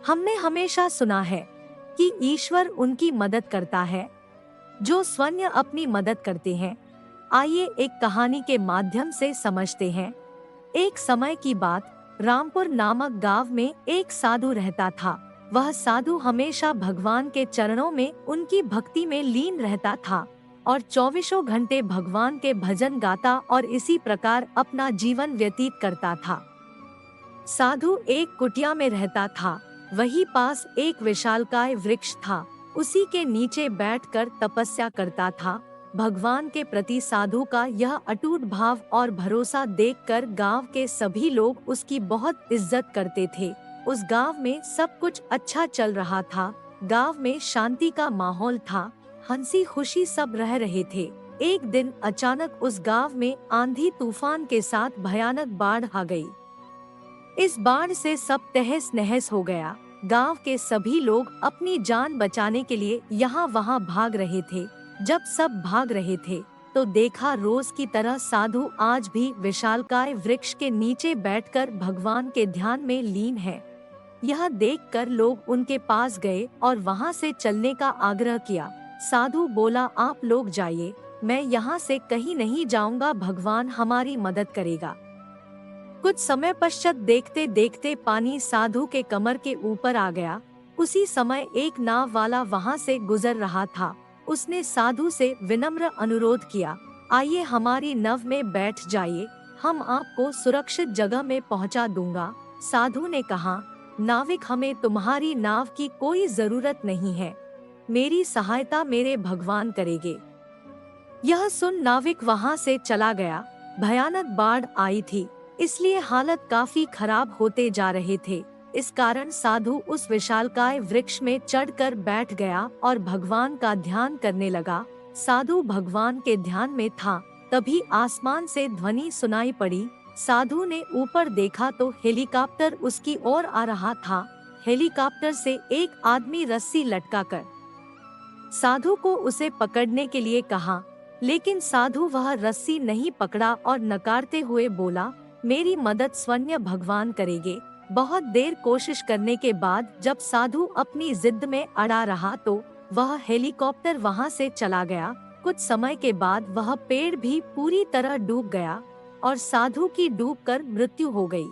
हमने हमेशा सुना है कि ईश्वर उनकी मदद करता है जो स्वयं अपनी मदद करते हैं। आइए एक कहानी के माध्यम से समझते हैं। एक समय की बात, रामपुर नामक गांव में एक साधु रहता था। वह साधु हमेशा भगवान के चरणों में उनकी भक्ति में लीन रहता था और चौबीसों घंटे भगवान के भजन गाता और इसी प्रकार अपना जीवन व्यतीत करता था। साधु एक कुटिया में रहता था। वहीं पास एक विशालकाय वृक्ष था। उसी के नीचे बैठकर तपस्या करता था। भगवान के प्रति साधु का यह अटूट भाव और भरोसा देखकर गांव के सभी लोग उसकी बहुत इज्जत करते थे। उस गांव में सब कुछ अच्छा चल रहा था। गांव में शांति का माहौल था। हंसी खुशी सब रह रहे थे। एक दिन अचानक उस गांव में आंधी तूफान के साथ भयानक बाढ़ आ गई। इस बाढ़ से सब तहस नहस हो गया। गांव के सभी लोग अपनी जान बचाने के लिए यहाँ वहाँ भाग रहे थे। जब सब भाग रहे थे तो देखा रोज की तरह साधु आज भी विशालकाय वृक्ष के नीचे बैठकर भगवान के ध्यान में लीन है। यह देखकर लोग उनके पास गए और वहाँ से चलने का आग्रह किया। साधु बोला, आप लोग जाइए, मैं यहाँ से कहीं नहीं जाऊँगा, भगवान हमारी मदद करेगा। कुछ समय पश्चात देखते देखते पानी साधु के कमर के ऊपर आ गया। उसी समय एक नाव वाला वहां से गुजर रहा था। उसने साधु से विनम्र अनुरोध किया, आइए हमारी नाव में बैठ जाइए, हम आपको सुरक्षित जगह में पहुंचा दूंगा। साधु ने कहा, नाविक, हमें तुम्हारी नाव की कोई जरूरत नहीं है, मेरी सहायता मेरे भगवान करेंगे। यह सुन नाविक वहां से चला गया। भयानक बाढ़ आई थी, इसलिए हालत काफी खराब होते जा रहे थे। इस कारण साधु उस विशालकाय वृक्ष में चढ़कर बैठ गया और भगवान का ध्यान करने लगा। साधु भगवान के ध्यान में था, तभी आसमान से ध्वनि सुनाई पड़ी। साधु ने ऊपर देखा तो हेलीकॉप्टर उसकी ओर आ रहा था। हेलीकॉप्टर से एक आदमी रस्सी लटकाकर साधु को उसे पकड़ने के लिए कहा, लेकिन साधु वह रस्सी नहीं पकड़ा और नकारते हुए बोला, मेरी मदद स्वयं भगवान करेंगे। बहुत देर कोशिश करने के बाद जब साधु अपनी जिद में अड़ा रहा तो वह हेलीकॉप्टर वहां से चला गया। कुछ समय के बाद वह पेड़ भी पूरी तरह डूब गया और साधु की डूबकर मृत्यु हो गई।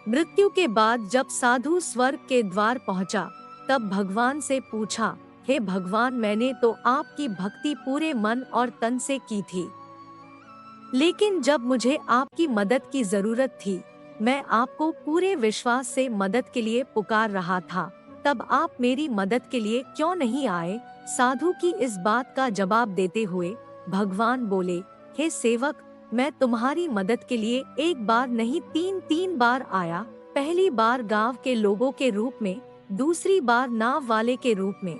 मृत्यु के बाद जब साधु स्वर्ग के द्वार पहुंचा, तब भगवान से पूछा, हे भगवान, मैंने तो आपकी भक्ति पूरे मन और तन से की थी, लेकिन जब मुझे आपकी मदद की जरूरत थी, मैं आपको पूरे विश्वास से मदद के लिए पुकार रहा था, तब आप मेरी मदद के लिए क्यों नहीं आए? साधु की इस बात का जवाब देते हुए भगवान बोले, हे सेवक, मैं तुम्हारी मदद के लिए एक बार नहीं तीन बार आया। पहली बार गांव के लोगों के रूप में, दूसरी बार नाव वाले के रूप में,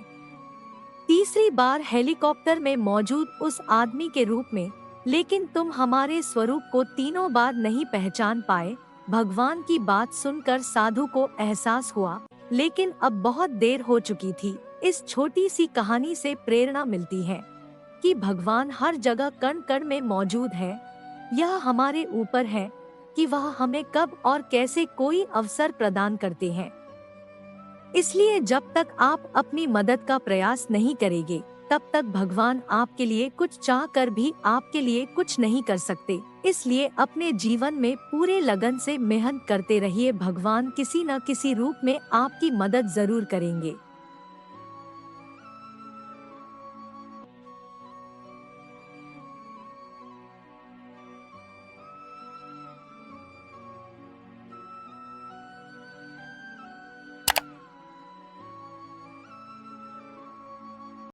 तीसरी बार हेलीकॉप्टर में मौजूद उस आदमी के रूप में, लेकिन तुम हमारे स्वरूप को तीनों बार नहीं पहचान पाए। भगवान की बात सुनकर साधु को एहसास हुआ, लेकिन अब बहुत देर हो चुकी थी। इस छोटी सी कहानी से प्रेरणा मिलती है कि भगवान हर जगह कण कण में मौजूद है। यह हमारे ऊपर है कि वह हमें कब और कैसे कोई अवसर प्रदान करते हैं। इसलिए जब तक आप अपनी मदद का प्रयास नहीं करेंगे, तब तक भगवान आपके लिए कुछ चाह कर भी आपके लिए कुछ नहीं कर सकते। इसलिए अपने जीवन में पूरे लगन से मेहनत करते रहिए, भगवान किसी न किसी रूप में आपकी मदद जरूर करेंगे।